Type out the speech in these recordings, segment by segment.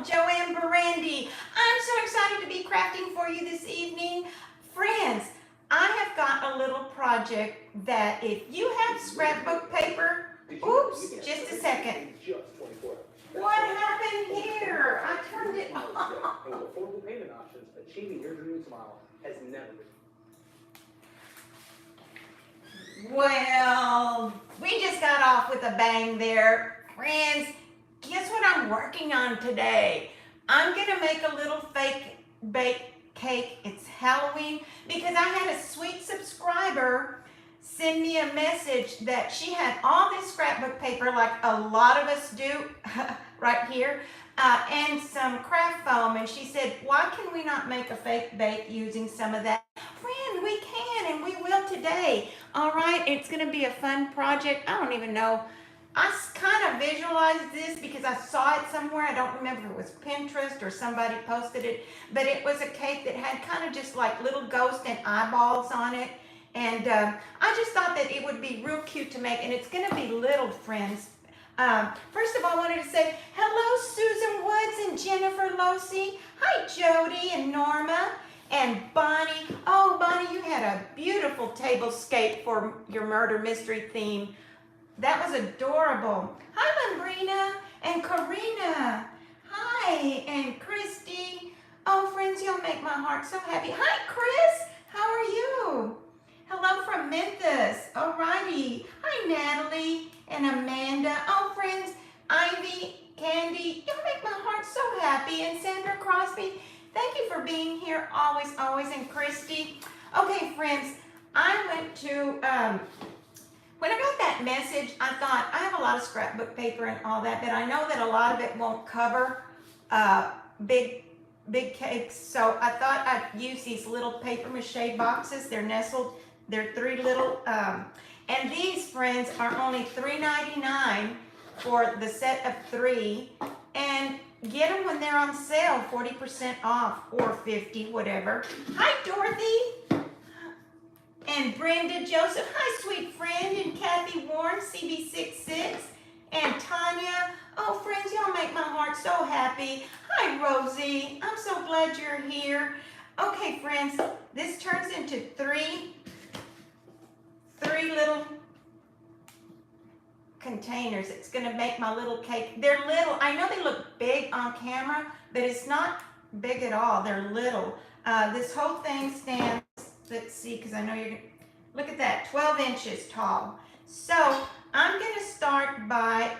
Joanne Barandi. I'm so excited to be crafting for you this evening. Friends, I have got a little project that if you have scrapbook paper, oops, just a second. What happened here? I turned it off. With affordable payment options, achieving your dream smile has never been. Well, we just got off with a bang there. Friends, guess what I'm working on today? I'm gonna make a little fake bake cake. It's Halloween because I had a sweet subscriber send me a message that she had all this scrapbook paper like a lot of us do right here, and some craft foam, and she said, why can we not make a fake bake using some of that? Friend, we can, and we will today. All right, it's gonna be a fun project. I don't even know. I kind of visualized this because I saw it somewhere. I don't remember if it was Pinterest or somebody posted it, but it was a cake that had kind of just like little ghosts and eyeballs on it. And I just thought that it would be real cute to make, and it's gonna be little, friends. First of all, I wanted to say hello, Susan Woods and Jennifer Losi. Hi, Jody and Norma and Bonnie. Oh, Bonnie, you had a beautiful tablescape for your murder mystery theme. That was adorable. Hi, Lambrina and Karina. Hi, and Christy. Oh, friends, y'all make my heart so happy. Hi, Chris. How are you? Hello from Memphis. Alrighty. Hi, Natalie and Amanda. Oh, friends, Ivy, Candy, y'all make my heart so happy. And Sandra Crosby, thank you for being here always, always. And Christy. Okay, friends, I went to, when I got that message, I thought, I have a lot of scrapbook paper and all that, but I know that a lot of it won't cover big cakes. So I thought I'd use these little paper mache boxes. They're nestled. They're three little, and these, friends, are only $3.99 for the set of 3. And get them when they're on sale, 40% off or 50, whatever. Hi, Dorothy. And Brenda Joseph. Hi, sweet friend. And Kathy Warren, CB66. And Tanya. Oh, friends, y'all make my heart so happy. Hi, Rosie. I'm so glad you're here. Okay, friends, this turns into three little containers. It's going to make my little cake. They're little. I know they look big on camera, but it's not big at all. They're little. This whole thing stands, let's see, because I know you're going to, look at that, 12 inches tall. So I'm going to start by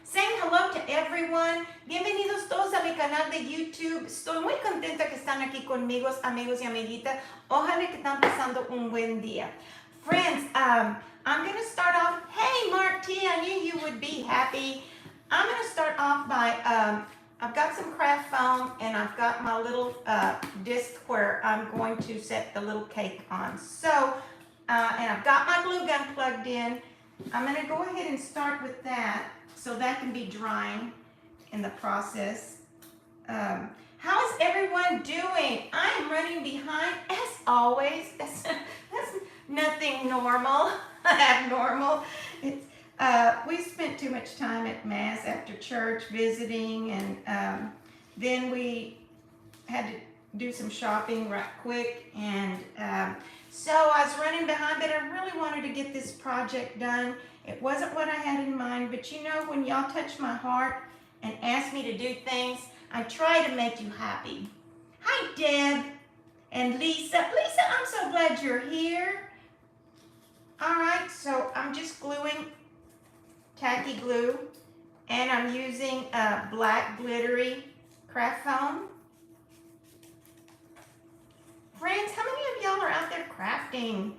saying hello to everyone. Bienvenidos todos a mi canal de YouTube. Estoy muy contenta que están aquí conmigo, amigos y amiguitas. Ojalá que están pasando un buen día. Friends, I'm going to start off. Hey, Mark T, I knew you would be happy. I'm going to start off by, I've got some craft foam, and I've got my little disc where I'm going to set the little cake on. So, and I've got my glue gun plugged in. I'm going to go ahead and start with that so that can be drying in the process. How is everyone doing? I am running behind as always. That's nothing normal, abnormal. It's, we spent too much time at Mass after church visiting, and then we had to do some shopping right quick, and so I was running behind, but I really wanted to get this project done. It wasn't what I had in mind, but you know, when y'all touch my heart and ask me to do things, I try to make you happy. Hi, Deb and Lisa. Lisa, I'm so glad you're here. All right, so I'm just gluing tacky glue, and I'm using black glittery craft foam. Friends, how many of y'all are out there crafting?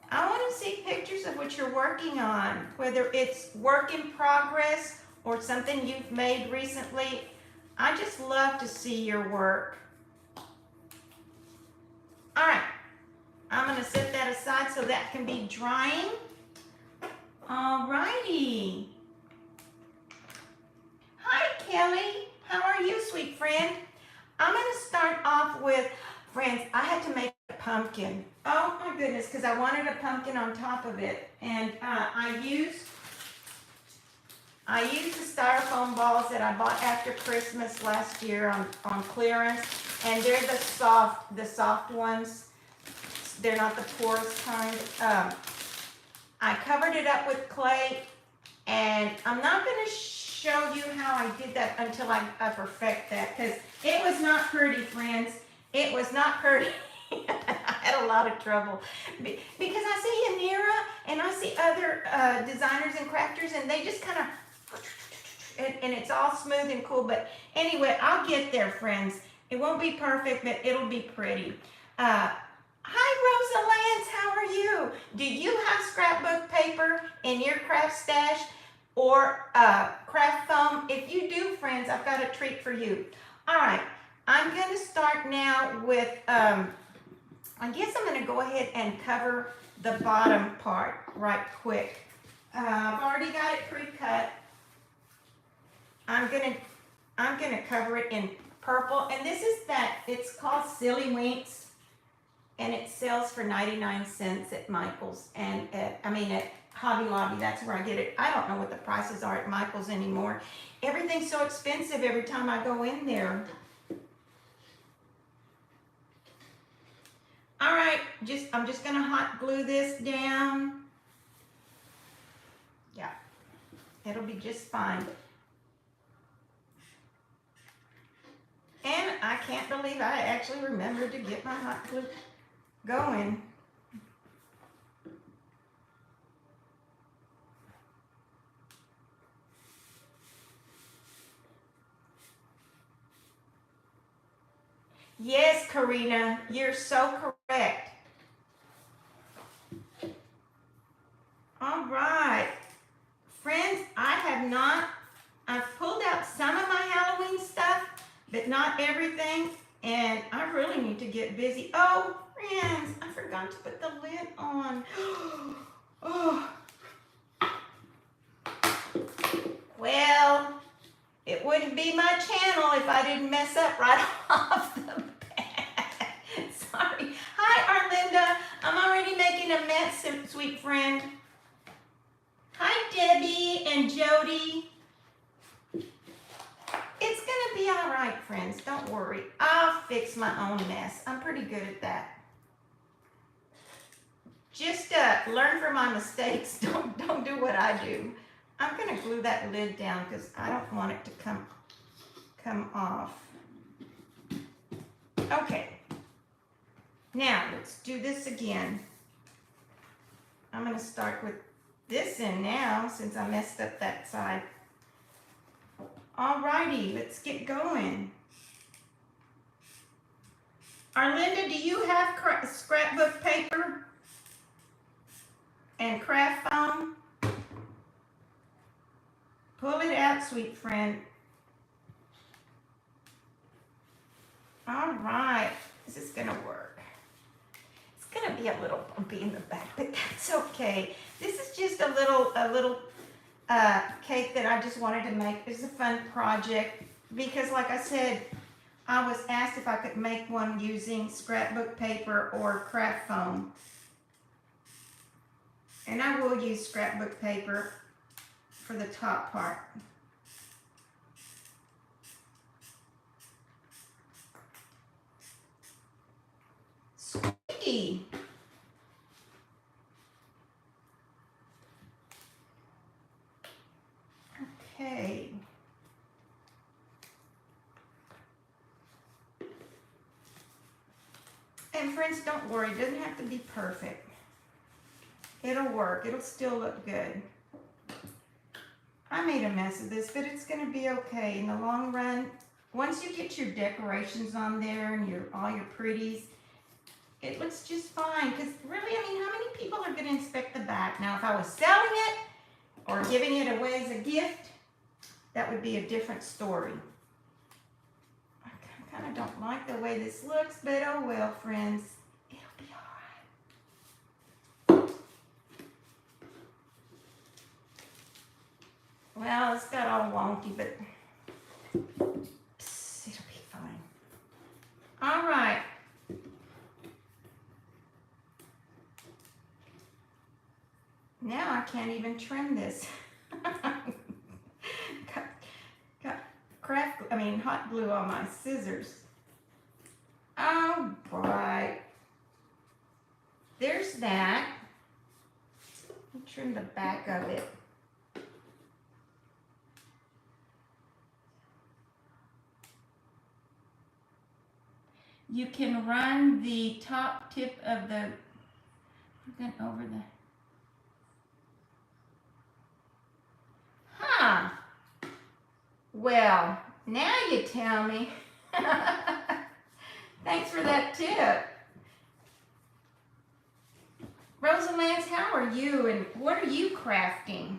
I want to see pictures of what you're working on, whether it's work in progress or something you've made recently. I just love to see your work. All right, I'm going to set that aside so that can be drying. All righty. Hi, Kelly. How are you, sweet friend? I'm going to start off with, friends, I had to make a pumpkin. Oh, my goodness, because I wanted a pumpkin on top of it. And I used I used the styrofoam balls that I bought after Christmas last year on clearance, and they're the soft ones. They're not the porous kind. I covered it up with clay, and I'm not going to show you how I did that until I perfect that, because it was not pretty, friends. It was not pretty. I had a lot of trouble because I see Yanira and I see other designers and crafters, and they just kind of and it's all smooth and cool. But anyway, I'll get there, friends. It won't be perfect, but it'll be pretty. Hi, Rosa Lance. How are you? Do you have scrapbook paper in your craft stash or craft foam? If you do, friends, I've got a treat for you. All right, I'm going to start now with, I guess I'm going to go ahead and cover the bottom part right quick. I've already got it pre-cut. I'm gonna cover it in purple, and this is it's called Silly Winks, and it sells for 99 cents at Michael's and at Hobby Lobby. That's where I get it. I don't know what the prices are at Michael's anymore. Everything's so expensive every time I go in there. All right, I'm just gonna hot glue this down. Yeah, it'll be just fine. And I can't believe I actually remembered to get my hot glue going. Yes, Karina, you're so correct. All right. Friends, I've pulled out some of my Halloween stuff, but not everything, and I really need to get busy. Oh, friends, I forgot to put the lid on. Oh. Well, it wouldn't be my channel if I didn't mess up right off the bat. Sorry. Hi, Arlinda. I'm already making a mess, sweet friend. Hi, Debbie and Jody. It's gonna be all right, friends. Don't worry. I'll fix my own mess. I'm pretty good at that. Just learn from my mistakes. Don't do what I do. I'm gonna glue that lid down because I don't want it to come off. Okay. Now let's do this again. I'm gonna start with this in now since I messed up that side. Alrighty, let's get going. Arlinda, do you have scrapbook paper and craft foam? Pull it out, sweet friend. All right, this is gonna work. It's gonna be a little bumpy in the back, but that's okay. This is just a little cake that I just wanted to make. It's a fun project because, like I said, I was asked if I could make one using scrapbook paper or craft foam. And I will use scrapbook paper for the top part. Squeaky. Okay. And friends, don't worry, it doesn't have to be perfect. It'll work, it'll still look good. I made a mess of this, but it's gonna be okay in the long run. Once you get your decorations on there and all your pretties, it looks just fine. Because really, I mean, how many people are gonna inspect the back? Now, if I was selling it or giving it away as a gift, that would be a different story. I kind of don't like the way this looks, but oh well, friends. It'll be all right. Well, it's got all wonky, but it'll be fine. All right. Now I can't even trim this. hot glue on my scissors. All right. There's that. I'll trim the back of it. You can run the top tip of the over the. Huh. Well, now you tell me. Thanks for that tip. Rosalance, how are you and what are you crafting?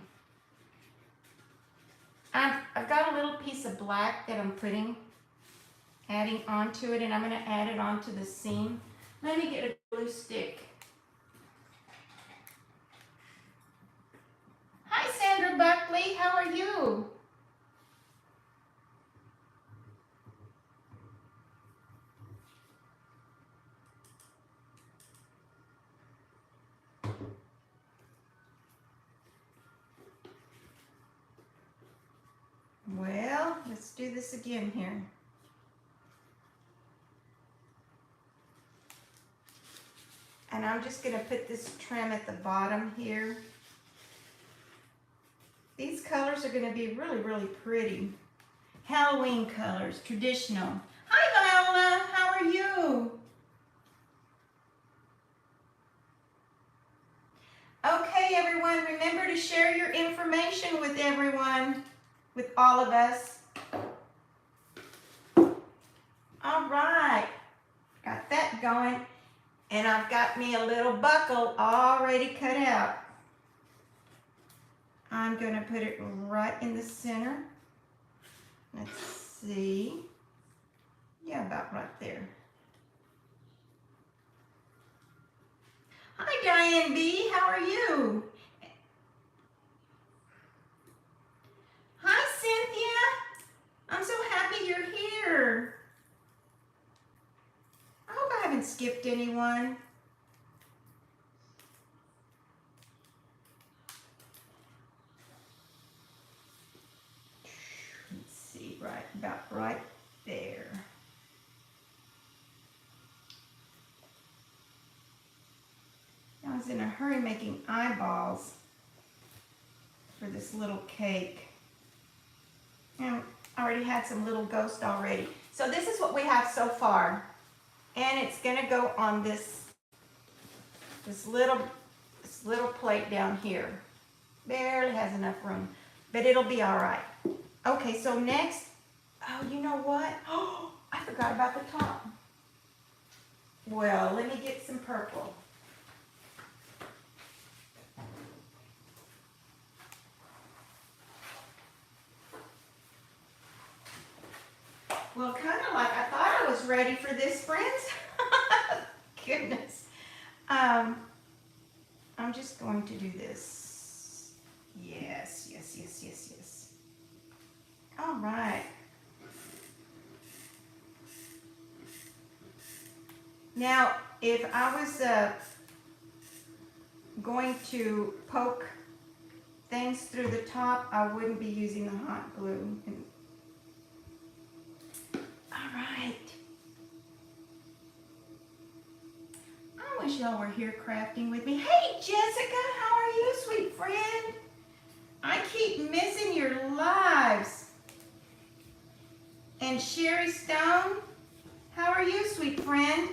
I've got a little piece of black that I'm adding onto it, and I'm going to add it onto the seam. Let me get a glue stick. Hi, Sandra Buckley. How are you? Well, let's do this again here. And I'm just going to put this trim at the bottom here. These colors are going to be really, really pretty. Halloween colors, traditional. Hi, Viola. How are you? Okay, everyone. Remember to share your information with everyone, with all of us. All right. Got that going. And I've got me a little buckle already cut out. I'm going to put it right in the center. Let's see. Yeah, about right there. Hi, Diane B. How are you? Hi, Cynthia. I'm so happy you're here. I hope I haven't skipped anyone. Let's see, about right there. I was in a hurry making eyeballs for this little cake. And I already had some little ghosts already. So this is what we have so far. And it's gonna go on this little plate down here. Barely has enough room, but it'll be all right. Okay, so next, oh, you know what? Oh, I forgot about the top. Well, let me get some purple. Well, kind of like I thought I was ready for this, friends. Goodness. I'm just going to do this. Yes, yes, yes, yes, yes. All right. Now, if I was going to poke things through the top, I wouldn't be using the hot glue. All right. I wish y'all were here crafting with me. Hey, Jessica, how are you, sweet friend? I keep missing your lives. And Sherry Stone, how are you, sweet friend?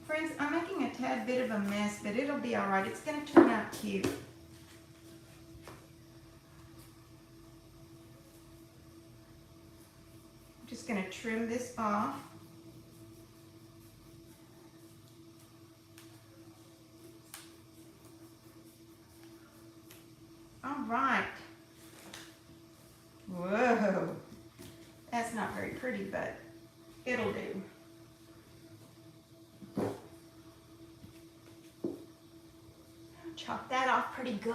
Friends, I'm making a tad bit of a mess, but it'll be all right. It's going to turn out cute. I'm just going to trim this off. All right. Whoa. That's not very pretty, but it'll do. Chop that off pretty good.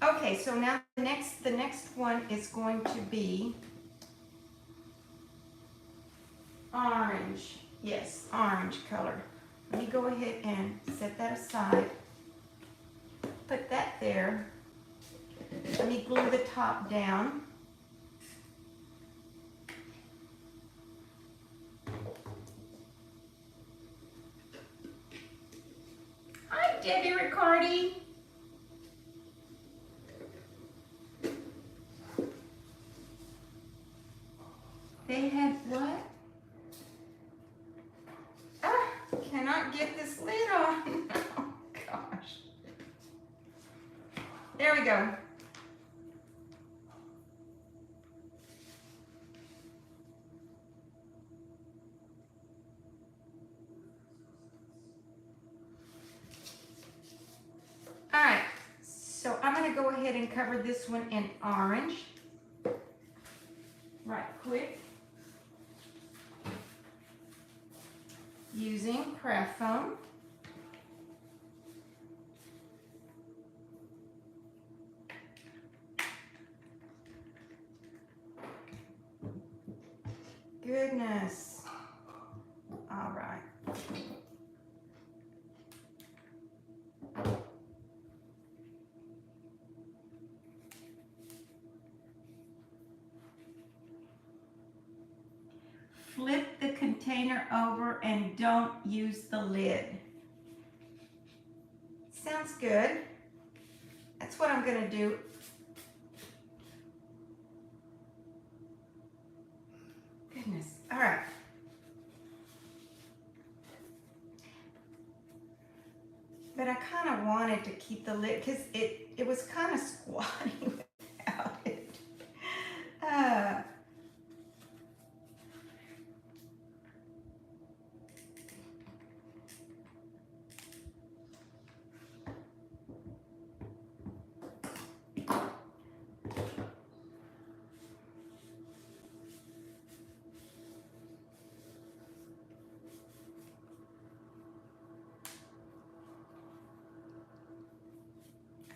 Okay, so now the next one is going to be orange. Yes, orange color. Let me go ahead and set that aside. Put that there. Let me glue the top down. Hi, Debbie Riccardi. They had what? Ah, cannot get this lid on. Oh, gosh. There we go. All right, so I'm gonna go ahead and cover this one in orange. Right quick. Using craft foam. Goodness. All right. Flip the container over and don't use the lid. Sounds good. That's what I'm gonna do. Goodness, all right. But I kind of wanted to keep the lid because it was kind of squatty without it.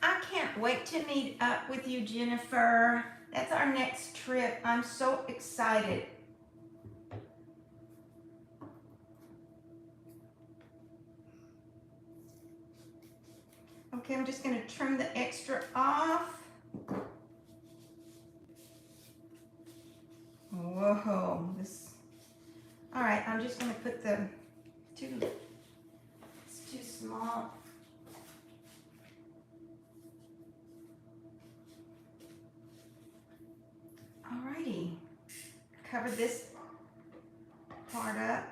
I can't wait to meet up with you, Jennifer. That's our next trip. I'm so excited. Okay, I'm just going to trim the extra off. Whoa, this. All right, I'm just going to put the it's too small. Alrighty, cover this part up.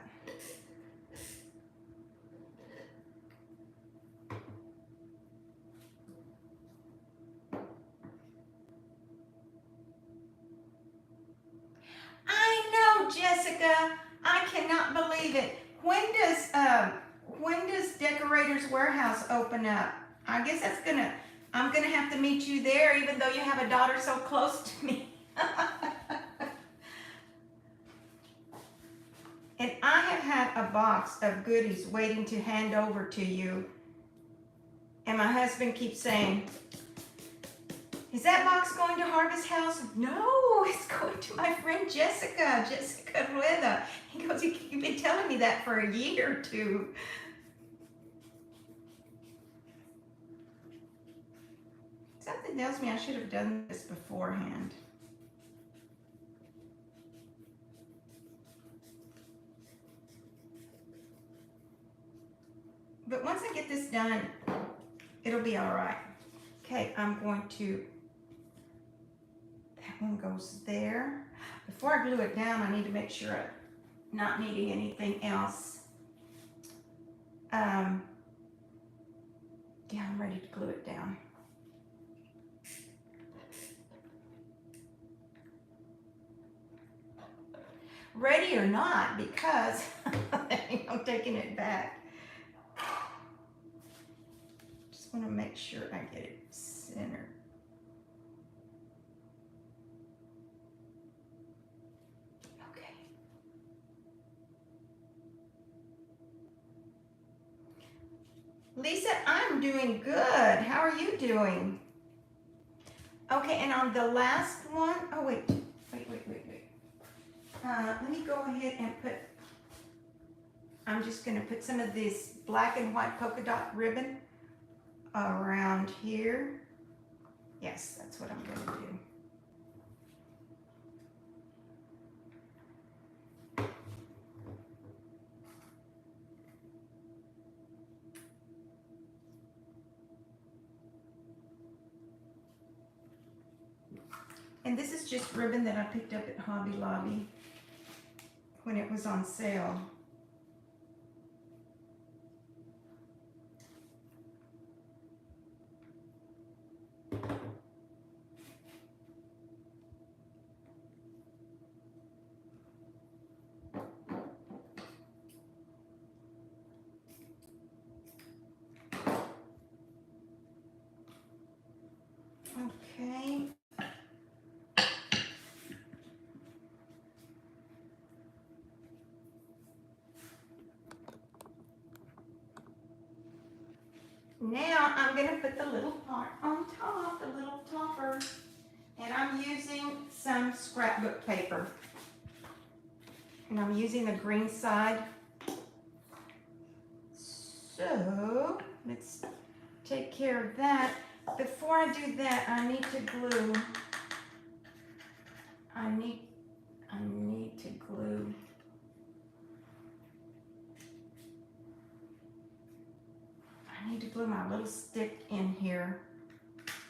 I know, Jessica. I cannot believe it. When does Decorators Warehouse open up? I guess I'm gonna have to meet you there, even though you have a daughter so close to me. And I have had a box of goodies waiting to hand over to you. And my husband keeps saying, is that box going to Harvest House? No, it's going to my friend Jessica Rueda. He goes, you've been telling me that for a year or two. Something tells me I should have done this beforehand. But once I get this done, it'll be all right. Okay, I'm going to, that one goes there. Before I glue it down, I need to make sure I'm not needing anything else. Yeah, I'm ready to glue it down. Ready or not, because I'm taking it back. Just want to make sure I get it centered. Okay. Lisa, I'm doing good. How are you doing? Okay, and on the last one, oh wait. Let me go ahead and put I'm just gonna put some of this black and white polka dot ribbon around here. Yes, that's what I'm gonna do. And this is just ribbon that I picked up at Hobby Lobby when it was on sale. Okay. Now I'm gonna put the little part on top, the little topper, and I'm using some scrapbook paper. And I'm using the green side. So let's take care of that. Before I do that, I need to glue. I need to glue. I need to glue my little stick in here.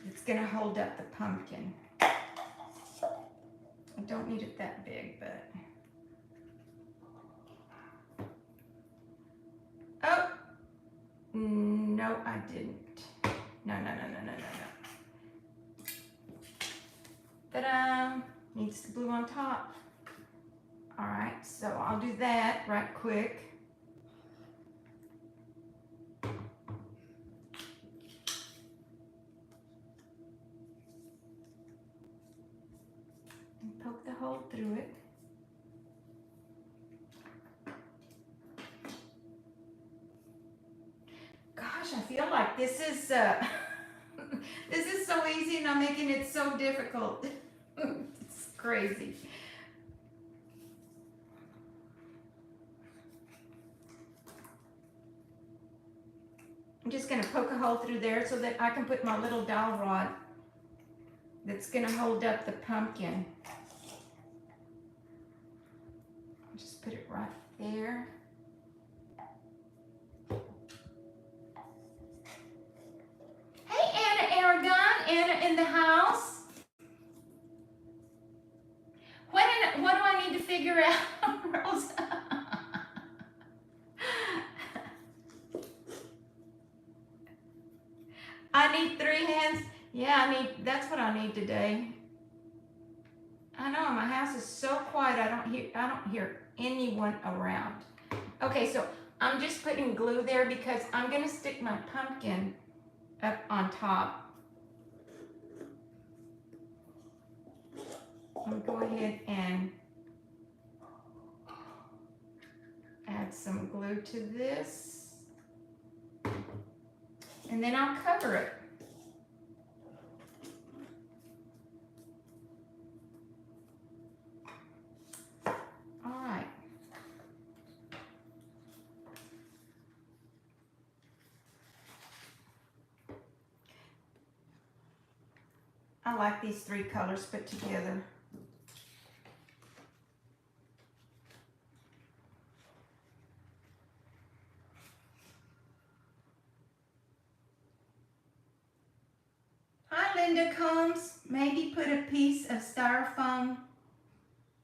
It's gonna hold up the pumpkin. I don't need it that big, but. Oh, no, I didn't. No. Ta-da! Needs the glue on top. All right, so I'll do that right quick. And poke the hole through it. Gosh, I feel like this is this is so easy and I'm making it so difficult. It's crazy. I'm just gonna poke a hole through there so that I can put my little dowel rod that's gonna hold up the pumpkin. I'll just put it right there. Hey, Anna Aragon, Anna in the house. What do I need to figure out, Rosa? I need 3 hands. Yeah, that's what I need today. I know, my house is so quiet, I don't hear anyone around. Okay, so I'm just putting glue there because I'm gonna stick my pumpkin up on top. I'll go ahead and add some glue to this. And then I'll cover it. All right. I like these 3 colors put together. Hi, Linda Combs. Maybe put a piece of styrofoam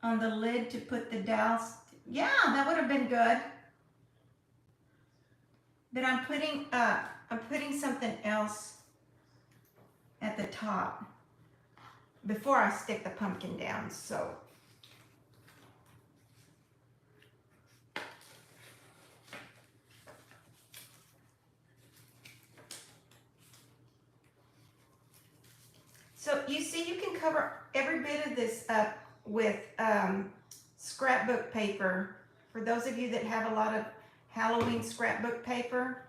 on the lid to put the dowels. Yeah, that would have been good. But I'm putting something else at the top before I stick the pumpkin down, so. So you see, you can cover every bit of this up with scrapbook paper. For those of you that have a lot of Halloween scrapbook paper.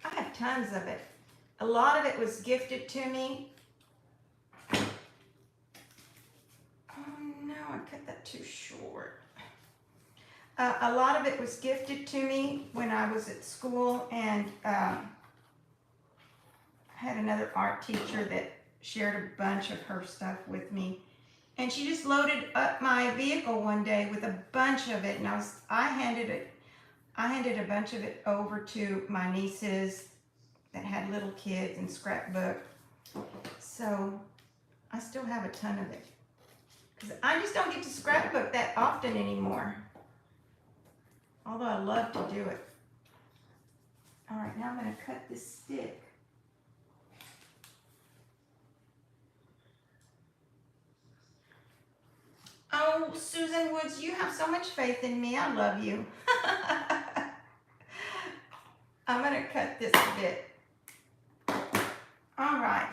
I tons of it. A lot of it was gifted to me. Oh no, I cut that too short. A lot of it was gifted to me when I was at school, and I had another art teacher that shared a bunch of her stuff with me. And she just loaded up my vehicle one day with a bunch of it, and I handed a bunch of it over to my nieces that had little kids and scrapbook. So I still have a ton of it, because I just don't get to scrapbook that often anymore. Although I love to do it. All right, now I'm going to cut this stick. Oh, Susan Woods, you have so much faith in me. I love you. I'm going to cut this bit. All right.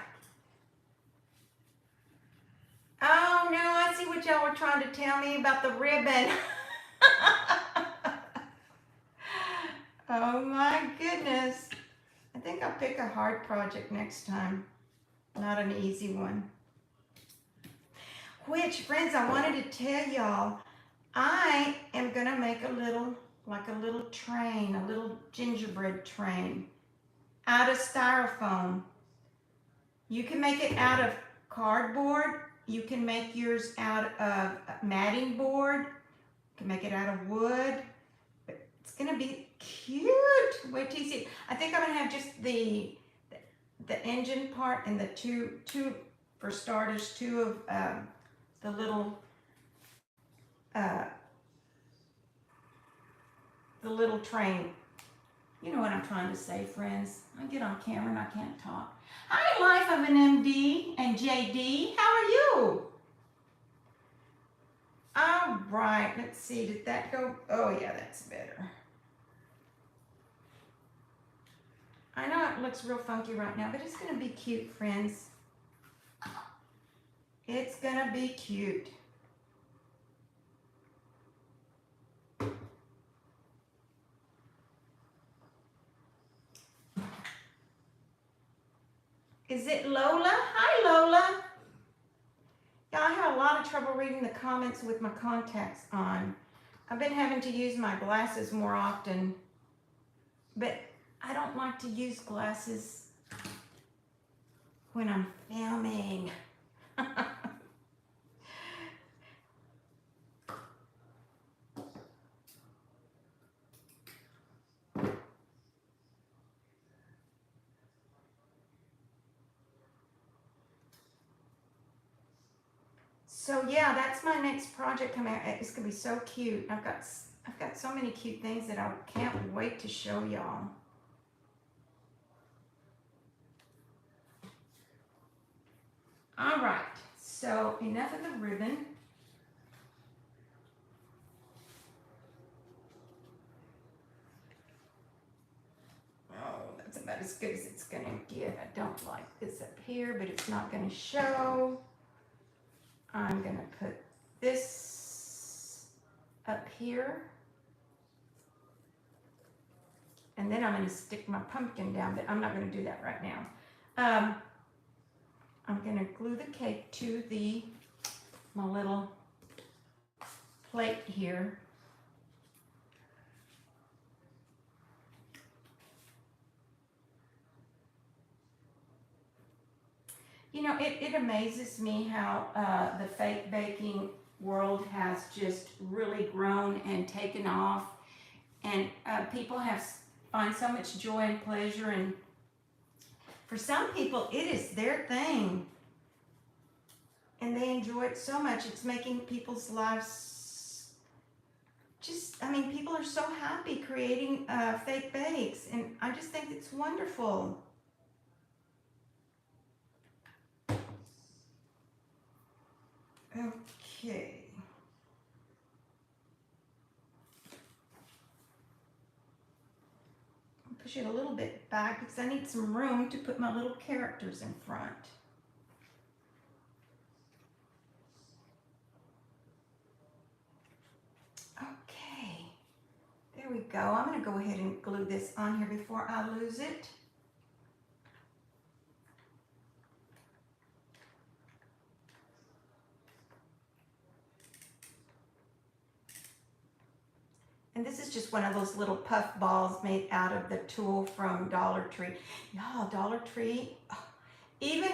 Oh, no, I see what y'all were trying to tell me about the ribbon. Oh, my goodness. I think I'll pick a hard project next time, not an easy one. Which, friends, I wanted to tell y'all, I am going to make a little train, a little gingerbread train out of styrofoam. You can make it out of cardboard. You can make yours out of matting board. You can make it out of wood. It's going to be cute. Wait till you see. I think I'm going to have just the engine part and the two for starters, two of the little train. You know what I'm trying to say, friends. I get on camera and I can't talk. Hi, Life of an MD and JD. How are you? All right, let's see. Did that go? Oh, yeah, that's better. I know it looks real funky right now, but it's going to be cute, friends. It's going to be cute. Is it Lola? Hi, Lola. Yeah, I had a lot of trouble reading the comments with my contacts on. I've been having to use my glasses more often, but I don't like to use glasses when I'm filming. So yeah, that's my next project coming out. It's gonna be so cute. I've got so many cute things that I can't wait to show y'all. All right, so enough of the ribbon. Oh, that's about as good as it's gonna get. I don't like this up here, but it's not gonna show. I'm gonna put this up here. And then I'm gonna stick my pumpkin down, but I'm not gonna do that right now. I'm gonna glue the cake to my little plate here. You know, it amazes me how the fake baking world has just really grown and taken off, and people find so much joy and pleasure, and for some people it is their thing and they enjoy it so much. It's making people's lives people are so happy creating fake bakes, and I just think it's wonderful. Okay. I'll push it a little bit back because I need some room to put my little characters in front. Okay, there we go. I'm going to go ahead and glue this on here before I lose it. And this is just one of those little puff balls made out of the tulle from Dollar Tree. Y'all, Dollar Tree, even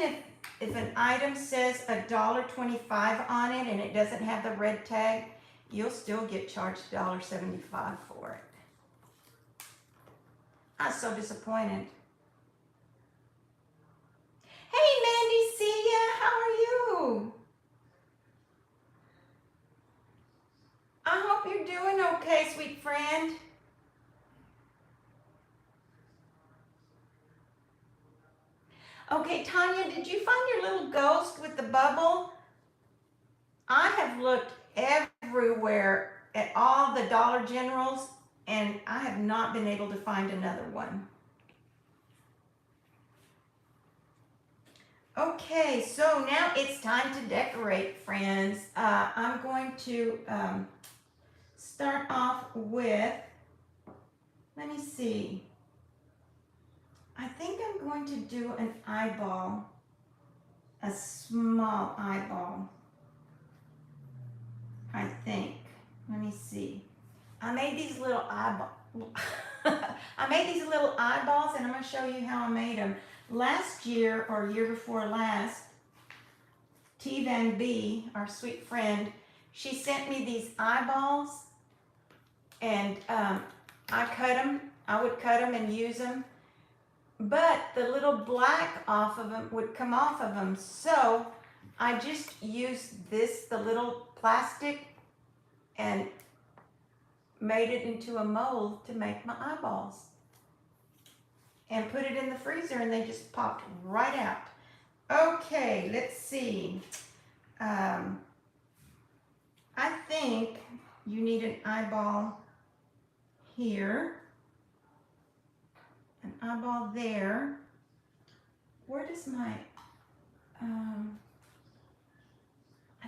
if an item says $1.25 on it and it doesn't have the red tag, you'll still get charged $1.75 for it. I'm so disappointed. Hey Mandy, see ya. How are you? I hope you're doing okay, sweet friend. Okay, Tanya, did you find your little ghost with the bubble? I have looked everywhere at all the Dollar Generals and I have not been able to find another one. Okay, so now it's time to decorate, friends. I'm going to start off with, let me see. I think I'm going to do an eyeball, a small eyeball, I think. Let me see. I made these little eyeballs. I made these little eyeballs and I'm going to show you how I made them. Last year or year before last, T Van B, our sweet friend, she sent me these eyeballs and I cut them. I would cut them and use them. But the little black off of them would come off of them. So I just used this, the little plastic, and made it into a mold to make my eyeballs. And put it in the freezer and they just popped right out. Okay, let's see. I think you need an eyeball here. An eyeball there. Where does my, I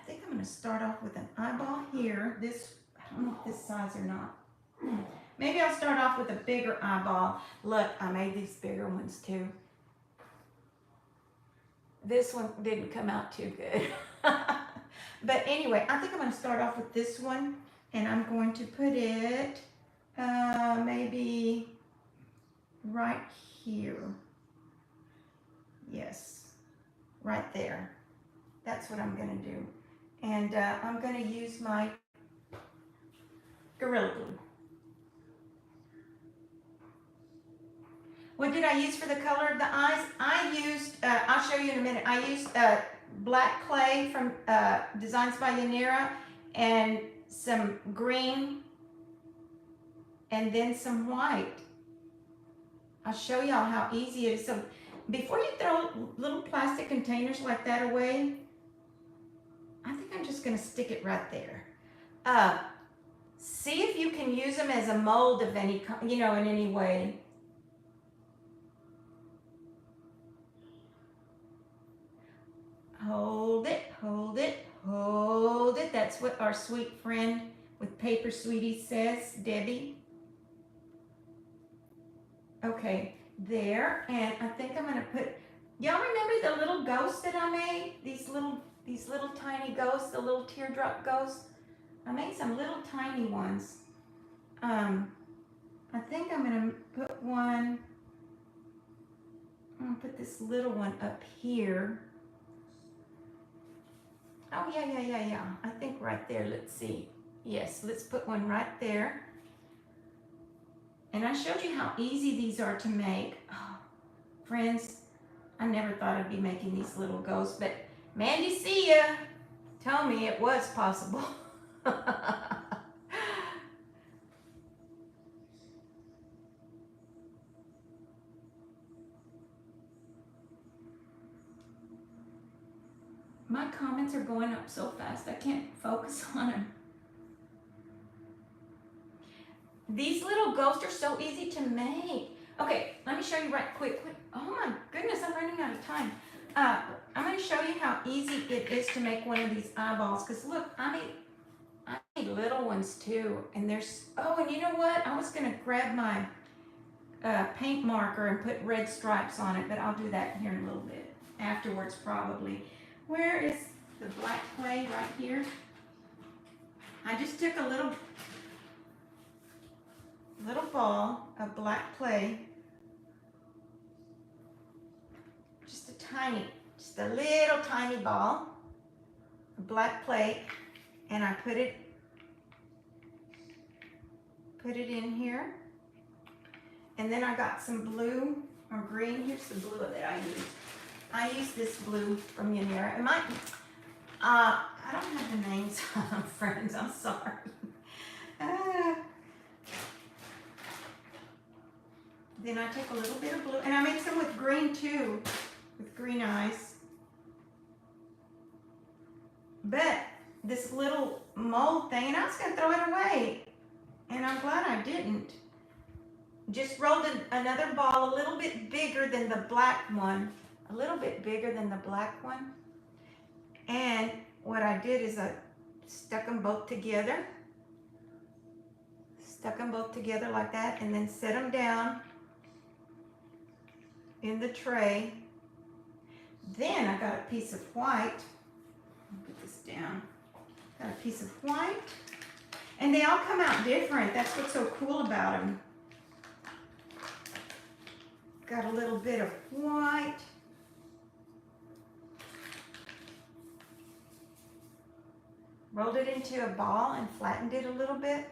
think I'm going to start off with an eyeball here. This, I don't know if this size or not. Maybe I'll start off with a bigger eyeball. Look, I made these bigger ones too. This one didn't come out too good. But anyway, I think I'm going to start off with this one. And I'm going to put it maybe right here. Yes, right there. That's what I'm going to do. And I'm going to use my Gorilla Glue. What did I use for the color of the eyes? I used, I'll show you in a minute, I used black clay from Designs by Yanira and some green and then some white. I'll show y'all how easy it is. So before you throw little plastic containers like that away, I think I'm just going to stick it right there. See if you can use them as a mold of any, in any way. Hold it, hold it, hold it. That's what our sweet friend with Paper Sweeties says, Debbie. Okay, there. And I think I'm going to put, y'all remember the little ghosts that I made? These little tiny ghosts, the little teardrop ghosts? I made some little tiny ones. I think I'm going to put one, I'm going to put this little one up here. Oh, yeah. I think right there, let's see. Yes, let's put one right there. And I showed you how easy these are to make. Oh, friends, I never thought I'd be making these little ghosts, but Mandy, see ya. Tell me it was possible. My comments are going up so fast I can't focus on them. These little ghosts are so easy to make. Okay, let me show you right quick. Oh my goodness, I'm running out of time. I'm going to show you how easy it is to make one of these eyeballs. Because look, I made little ones too. And there's, oh, and you know what? I was going to grab my paint marker and put red stripes on it. But I'll do that here in a little bit. Afterwards, probably. Where is the black clay? Right here. I just took a little little ball of black clay, just a little tiny ball of black clay, and I put it in here. And then I got some blue or green. Here's the blue that I use. I use this blue from Yanira. It might, I don't have the names on friends, I'm sorry. Then I take a little bit of blue, and I mix them with green too, with green eyes. But this little mold thing, and I was gonna throw it away, and I'm glad I didn't. Just rolled another ball a little bit bigger than the black one, and what I did is I stuck them both together like that, and then set them down in the tray. Then I got a piece of white. I'll put this down. Got a piece of white, and they all come out different. That's what's so cool about them. Got a little bit of white. Rolled it into a ball and flattened it a little bit.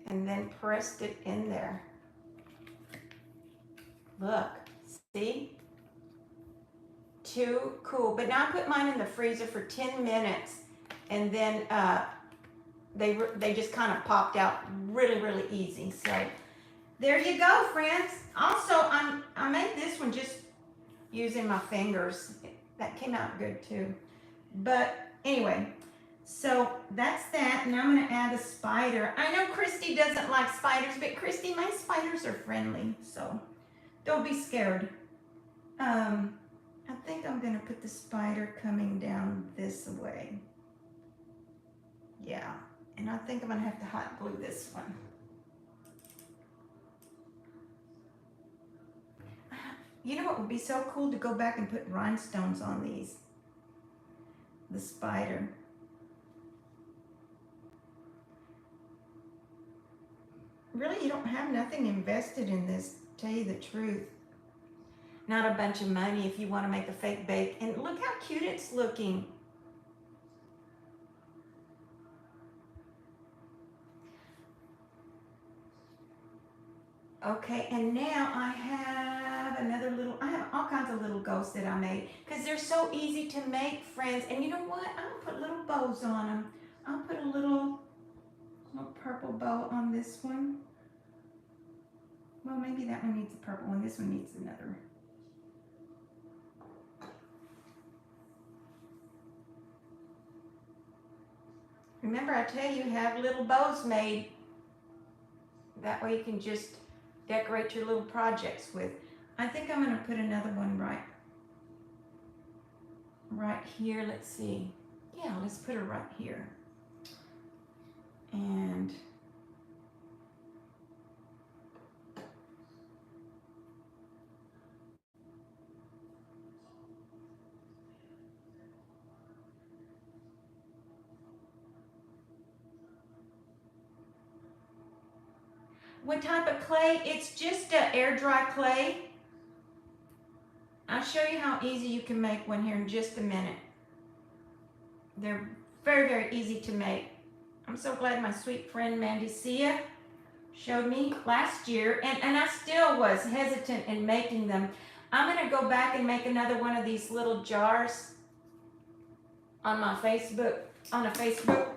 And then pressed it in there. Look, see? Too cool. But now I put mine in the freezer for 10 minutes, and then they just kind of popped out really, really easy. So there you go, friends. Also, I made this one just using my fingers. That came out good too. But anyway, so that's that, and I'm gonna add a spider. I know Christy doesn't like spiders, but Christy, my spiders are friendly, so don't be scared. I think I'm gonna put the spider coming down this way. Yeah, and I think I'm gonna have to hot glue this one. You know what would be so cool? To go back and put rhinestones on these. The spider. Really, you don't have nothing invested in this, to tell you the truth. Not a bunch of money if you want to make a fake bake. And look how cute it's looking. Okay, and now I have I have all kinds of little ghosts that I made, because they're so easy to make, friends. And you know what? I'll put little bows on them. I'll put a little purple bow on this one. Well, maybe that one needs a purple one. This one needs another. Remember, I tell you, have little bows made. That way you can just decorate your little projects with. I think I'm going to put another one right here. Let's see. Yeah, let's put her right here. And what type of clay? It's just a air dry clay. I'll show you how easy you can make one here in just a minute. They're very, very easy to make. I'm so glad my sweet friend Mandy Sia showed me last year, and I still was hesitant in making them. I'm gonna go back and make another one of these little jars on my Facebook, on a Facebook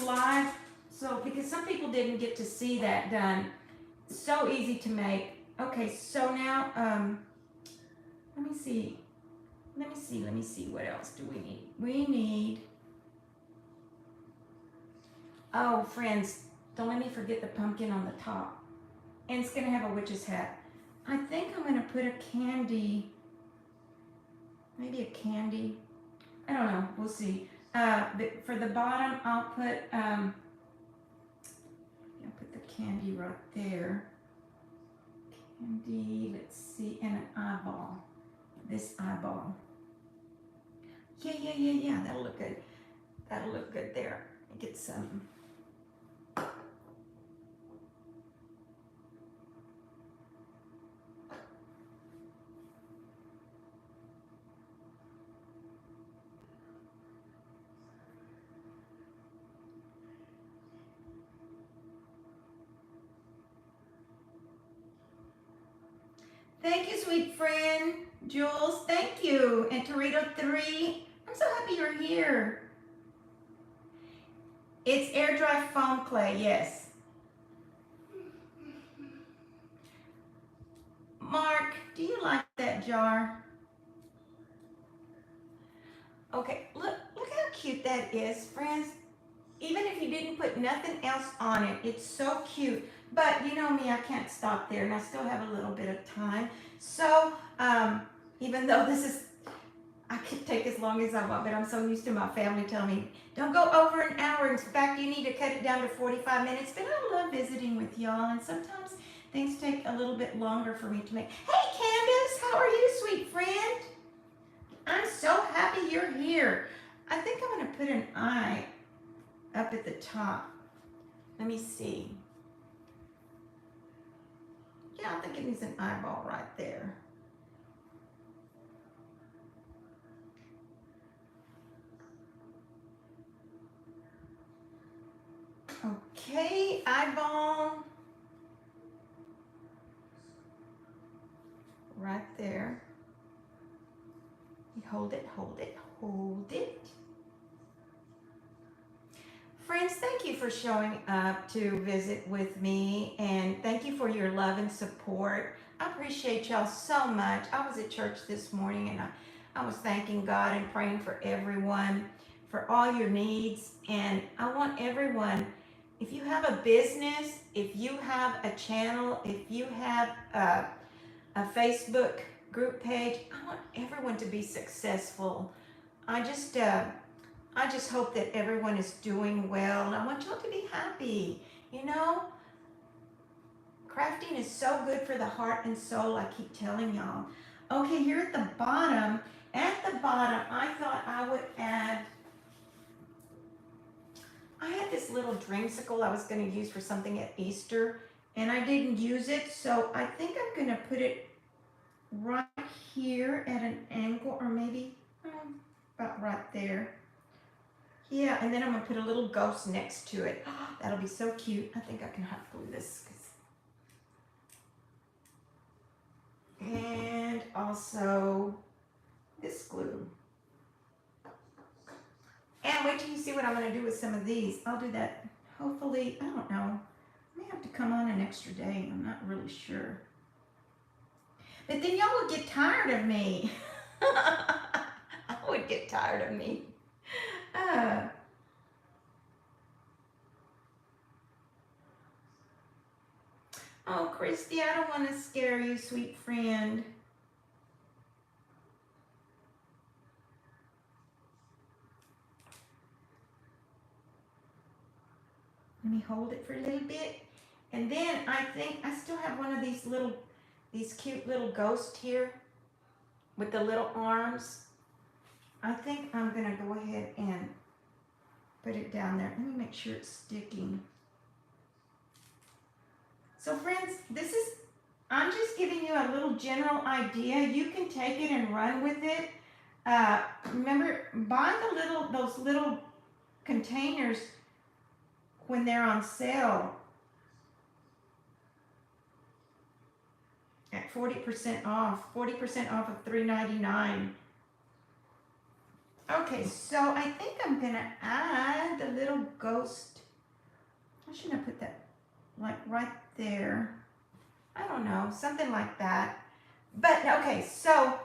Live. So, because some people didn't get to see that done. So easy to make. Okay, so now, let me see, what else do we need? We need, oh, friends, don't let me forget the pumpkin on the top. And it's gonna have a witch's hat. I think I'm gonna put a candy, maybe a candy, I don't know, we'll see. But for the bottom, I'll put the candy right there. Candy, let's see, and an eyeball. This eyeball. Yeah, that'll look good. That'll look good there. Get some. Thank you, sweet friend. Jules, thank you. And Torito 3, I'm so happy you're here. It's air dry foam clay, yes. Mark, do you like that jar? Okay, look how cute that is, friends. Even if you didn't put nothing else on it, it's so cute. But you know me, I can't stop there, and I still have a little bit of time. So, even though this is, I could take as long as I want, but I'm so used to my family telling me, don't go over an hour. In fact, you need to cut it down to 45 minutes. But I love visiting with y'all, and sometimes things take a little bit longer for me to make. Hey, Candace, how are you, sweet friend? I'm so happy you're here. I think I'm going to put an eye up at the top. Let me see. Yeah, I think it needs an eyeball right there. Okay, eyeball. Right there. Hold it, hold it, hold it. Friends, thank you for showing up to visit with me, and thank you for your love and support. I appreciate y'all so much. I was at church this morning, and I was thanking God and praying for everyone, for all your needs. And I want everyone, if you have a business, if you have a channel, if you have a Facebook group page, I want everyone to be successful. I just hope that everyone is doing well. I want y'all to be happy. You know, crafting is so good for the heart and soul, I keep telling y'all. Okay, here at the bottom, I thought I would add, I had this little dreamsicle I was going to use for something at Easter, and I didn't use it, so I think I'm going to put it right here at an angle, or maybe about right there. Yeah, and then I'm gonna put a little ghost next to it. That'll be so cute. I think I can hot glue this. And also this glue. And wait till you see what I'm gonna do with some of these. I'll do that, hopefully, I don't know. I may have to come on an extra day. I'm not really sure. But then y'all would get tired of me. I would get tired of me. Oh, Christy, I don't want to scare you, sweet friend. Let me hold it for a little bit. And then I think I still have one of these cute little ghosts here with the little arms. I think I'm going to go ahead and put it down there. Let me make sure it's sticking. So friends, I'm just giving you a little general idea. You can take it and run with it. Remember, buy those little containers when they're on sale at 40% off of $3.99. Okay, so I think I'm gonna add the little ghost. I shouldn't have put that like right there. I don't know, something like that. But okay, so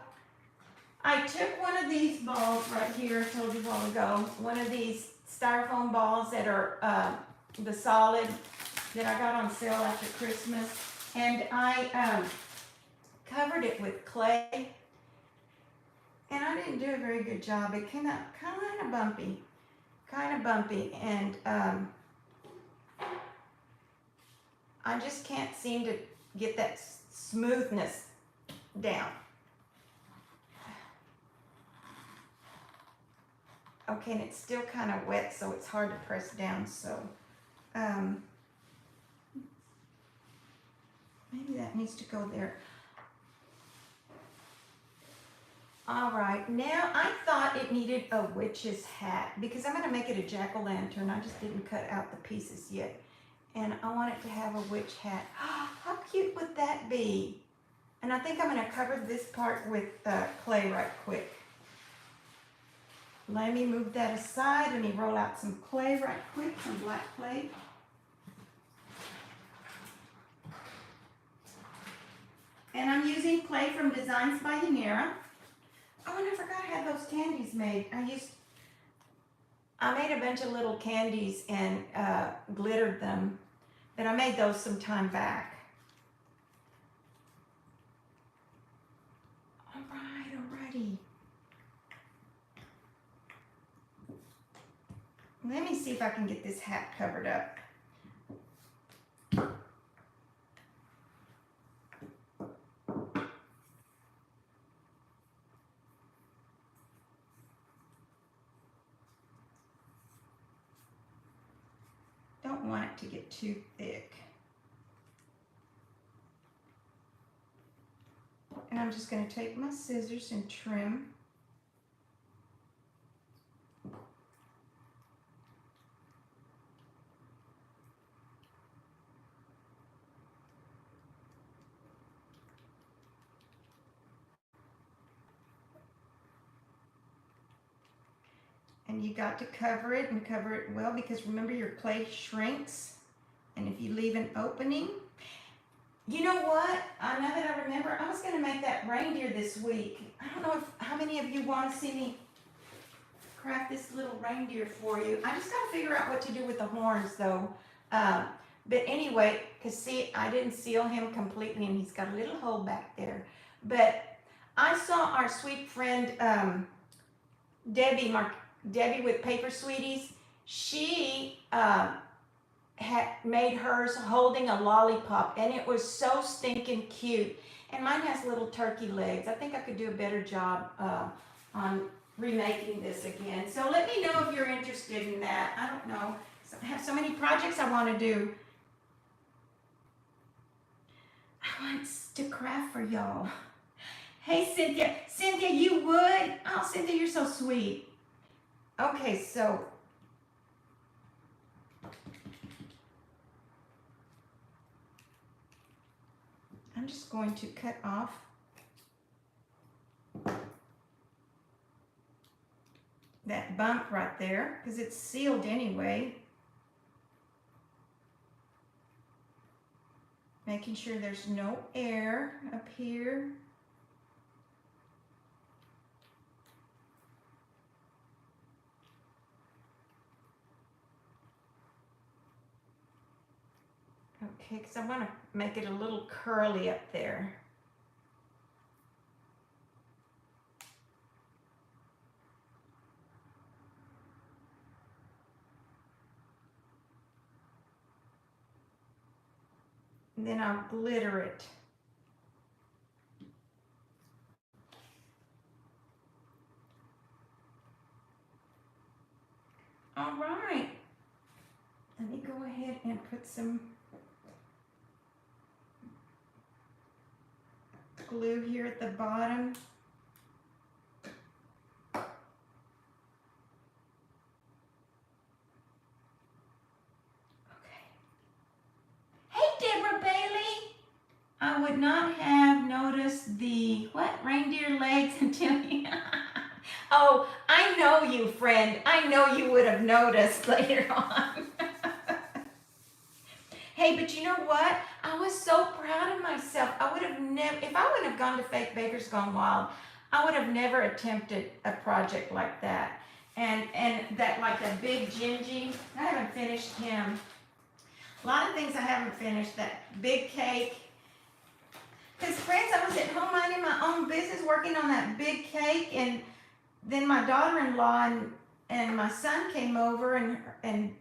I took one of these balls right here, I told you a while ago, one of these styrofoam balls that are the solid that I got on sale after Christmas, and I covered it with clay, and I didn't do a very good job. It came out kind of bumpy, and I just can't seem to get that smoothness down. Okay, and it's still kind of wet, so it's hard to press down, so maybe that needs to go there. All right, now I thought it needed a witch's hat because I'm going to make it a jack-o'-lantern. I just didn't cut out the pieces yet. And I want it to have a witch hat. How cute would that be? And I think I'm going to cover this part with clay right quick. Let me move that aside. Let me roll out some clay right quick, some black clay. And I'm using clay from Designs by Yanira. Oh, and I forgot I had those candies made. I made a bunch of little candies and glittered them, but I made those some time back. Alrighty. Let me see if I can get this hat covered up. Don't want it to get too thick. And I'm just going to take my scissors and trim. And you got to cover it and cover it well because remember your clay shrinks. And if you leave an opening, you know what? Now that I remember, I was going to make that reindeer this week. I don't know how many of you want to see me craft this little reindeer for you. I just got to figure out what to do with the horns though. But anyway, because see, I didn't seal him completely and he's got a little hole back there. But I saw our sweet friend Debbie with Paper Sweeties. She had made hers holding a lollipop and it was so stinking cute. And mine has little turkey legs. I think I could do a better job on remaking this again. So let me know if you're interested in that. I don't know. I have so many projects I want to do. I want to craft for y'all. Hey, Cynthia. Cynthia, you would? Oh, Cynthia, you're so sweet. Okay, so I'm just going to cut off that bump right there because it's sealed anyway. Making sure there's no air up here. Okay, because I want to make it a little curly up there. And then I'll glitter it. All right. Let me go ahead and put some glue here at the bottom. I would not have noticed the reindeer legs until you. Oh, I know you, friend. I know you would have noticed later on. Hey, but you know what? I was so proud of myself. I would have never, if I wouldn't have gone to Fake Bakers Gone Wild, I would have never attempted a project like that. And that, like that big Gingy, I haven't finished him. A lot of things I haven't finished. That big cake. Because friends, I was at home minding my own business, working on that big cake, and then my daughter-in-law and my son came over, and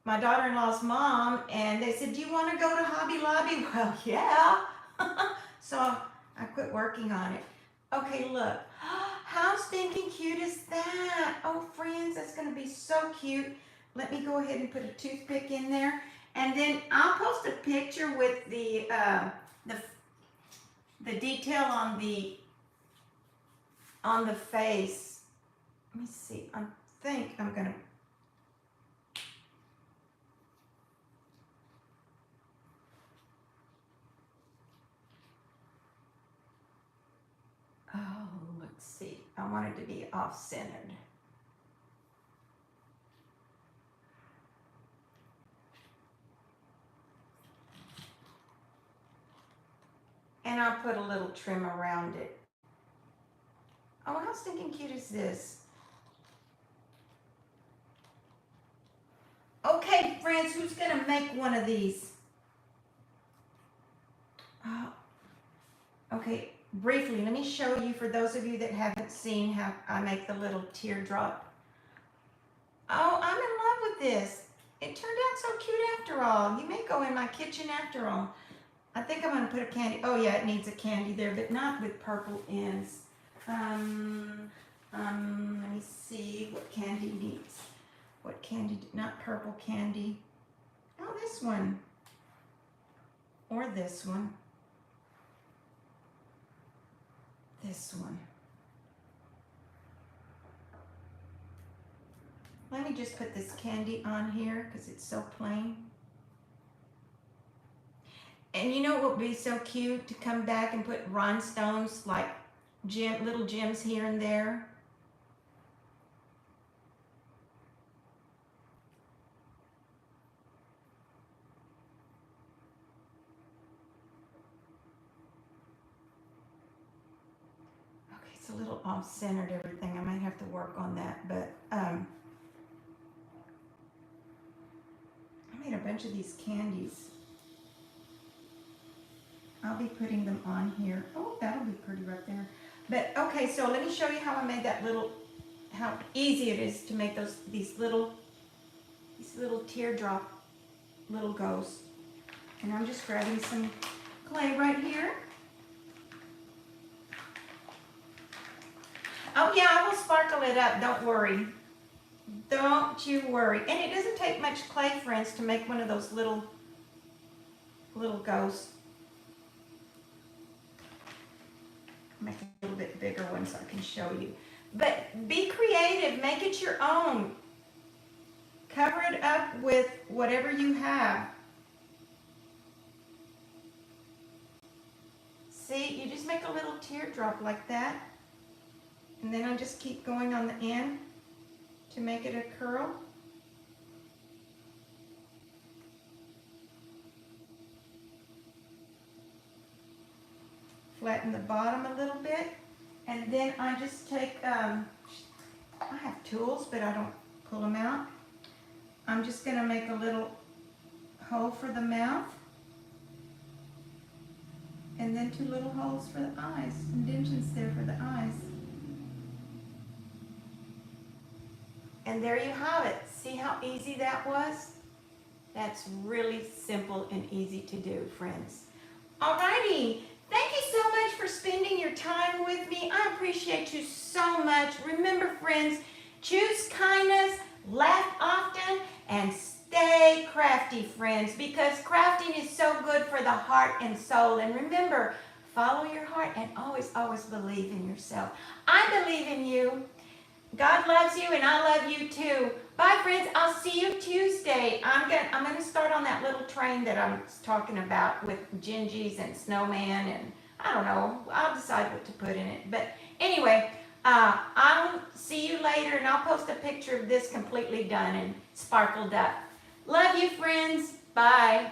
my daughter-in-law's mom, and they said, "Do you want to go to Hobby Lobby?" Well, yeah. So I quit working on it. Okay, look. How stinking cute is that? Oh, friends, that's going to be so cute. Let me go ahead and put a toothpick in there. And then I'll post a picture with the detail on the face. Let me see. I think I'm going to. Oh, let's see. I want it to be off-centered. And I'll put a little trim around it. Oh, how stinking cute is this? Okay, friends, who's gonna make one of these? Okay, briefly, let me show you, for those of you that haven't seen how I make the little teardrop. Oh, I'm in love with this. It turned out so cute after all. You may go in my kitchen after all. I think I'm gonna put a candy. Oh yeah, it needs a candy there, but not with purple ends. Let me see what candy needs. What candy? Not purple candy. Oh, this one. Or this one. This one. Let me just put this candy on here because it's so plain. And you know what would be so cute? To come back and put rhinestones, like little gems here and there. Okay, it's a little off-centered, everything. I might have to work on that, but I made a bunch of these candies. I'll be putting them on here. Oh, that'll be pretty right there. But okay, so let me show you how I made that little, how easy it is to make these little teardrop little ghosts. And I'm just grabbing some clay right here. Oh yeah, I will sparkle it up, don't worry. Don't you worry. And it doesn't take much clay, friends, to make one of those little ghosts. Make a little bit bigger one so I can show you. But be creative, make it your own. Cover it up with whatever you have. See, you just make a little teardrop like that. And then I just keep going on the end to make it a curl. Flatten the bottom a little bit, and then I just take, I have tools, but I don't pull them out. I'm just gonna make a little hole for the mouth, and then 2 little holes for the eyes, indentions there for the eyes. And there you have it. See how easy that was? That's really simple and easy to do, friends. Alrighty. Thank you so much for spending your time with me. I appreciate you so much. Remember, friends, choose kindness, laugh often, and stay crafty, friends, because crafting is so good for the heart and soul. And remember, follow your heart and always, always believe in yourself. I believe in you. God loves you, and I love you too. Bye, friends. I'll see you Tuesday. I'm gonna start on that little train that I was talking about with Gingies and Snowman, and I don't know. I'll decide what to put in it. But anyway, I'll see you later, and I'll post a picture of this completely done and sparkled up. Love you, friends. Bye.